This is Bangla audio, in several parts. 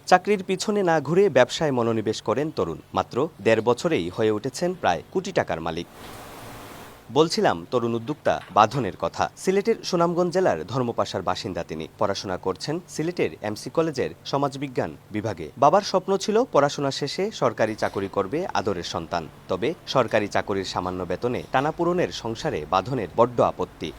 চাকরির পিছনে না ঘুরে ব্যবসায় মনোনিবেশ করেন তরুণ। মাত্র ১.৫ বছরেই হয়ে উঠেছেন প্রায় কোটি টাকার মালিক। বলছিলাম তরুণ উদ্যোক্তা বাঁধনের কথা। সিলেটের সুনামগঞ্জ জেলার ধর্মপাশার বাসিন্দা তিনি। পড়াশোনা করছেন সিলেটের এমসি কলেজের সমাজবিজ্ঞান বিভাগে। বাবার স্বপ্ন ছিল পড়াশোনা শেষে সরকারি চাকরি করবে আদরের সন্তান। তবে সরকারি চাকরির সামান্য বেতনে টানাপূরণের সংসারে বাঁধনের বড্ড আপত্তি।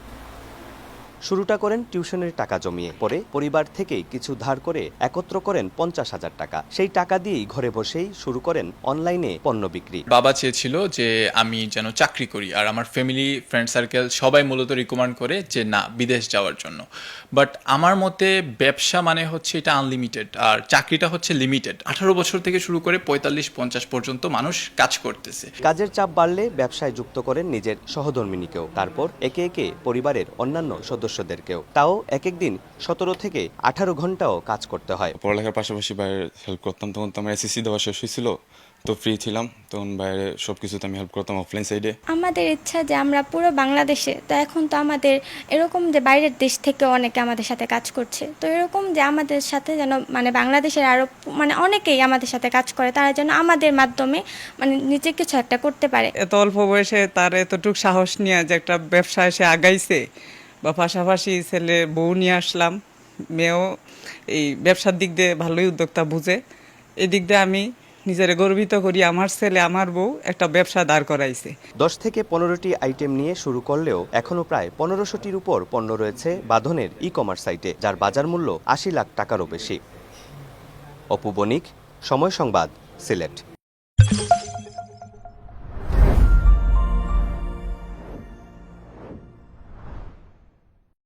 শুরুটা করেন টিউশনের টাকা জমিয়ে, পরে পরিবার থেকেই কিছু ধার করে একত্র করেন ৫০,০০০ টাকা। সেই টাকা দিয়েই ঘরে বসেই শুরু করেন অনলাইনে পণ্য বিক্রি। বাবা চেয়েছিল যে আমি যেন চাকরি করি, আর আমার ফ্যামিলি ফ্রেন্ড সার্কেল সবাই মূলত রিকমেন্ড করে যে না, বিদেশ যাওয়ার জন্য। বাট আমার মতে ব্যবসা মানে হচ্ছে এটা আনলিমিটেড, আর চাকরিটা হচ্ছে লিমিটেড। ১৮ বছর থেকে শুরু করে ৪৫-৫০ পর্যন্ত মানুষ কাজ করতেছে। কাজের চাপ বাড়লে ব্যবসায় যুক্ত করেন নিজের সহধর্মিণীকেও, তারপর একে একে পরিবারের অন্যান্য সদস্যদেরকেও। তাও এক একদিন ১৭ থেকে ১৮ ঘন্টাও কাজ করতে হয়। পড়ালেখার পাশাপাশি বাইরে হেল্প করতাম। তখন তো আমার এসএসসি দেওয়া শেষ হয়েছিল, তো ফ্রি ছিলাম, তখন বাইরে সব কিছুতে আমি হেল্প করতাম অফলাইন সাইডে। আমাদের ইচ্ছা যে আমরা পুরো বাংলাদেশে, তো এখন তো আমাদের এরকম যে বাইরের দেশ থেকে অনেকে আমাদের সাথে কাজ করছে, তো এরকম যে আমাদের সাথে যেন মানে বাংলাদেশের আরও মানে অনেকেই আমাদের সাথে কাজ করে, তারা যেন আমাদের মাধ্যমে মানে নিজে কিছু একটা করতে পারে। এত অল্প বয়সে তার এতটুকু সাহস নিয়ে যে একটা ব্যবসা এসে আগাইছে, বা পাশাপাশি ছেলে বউ নিয়ে আসলাম, মেয়েও এই ব্যবসার দিক দিয়ে ভালোই উদ্যোক্তা বুঝে। এই দিক দিয়ে আমি নিজের গর্বিত করি, আমার ছেলে আমার বউ একটা ব্যবসা দাঁড় করাইছে। ১০ থেকে ১৫টি আইটেম নিয়ে শুরু করলেও এখনও প্রায় ১৫০০টির উপর পণ্য রয়েছে বাঁধনের ই-কমার্স সাইটে, যার বাজার মূল্য ৮০ লাখ টাকারও বেশি। অপু বণিক, সময় সংবাদ, সিলেট।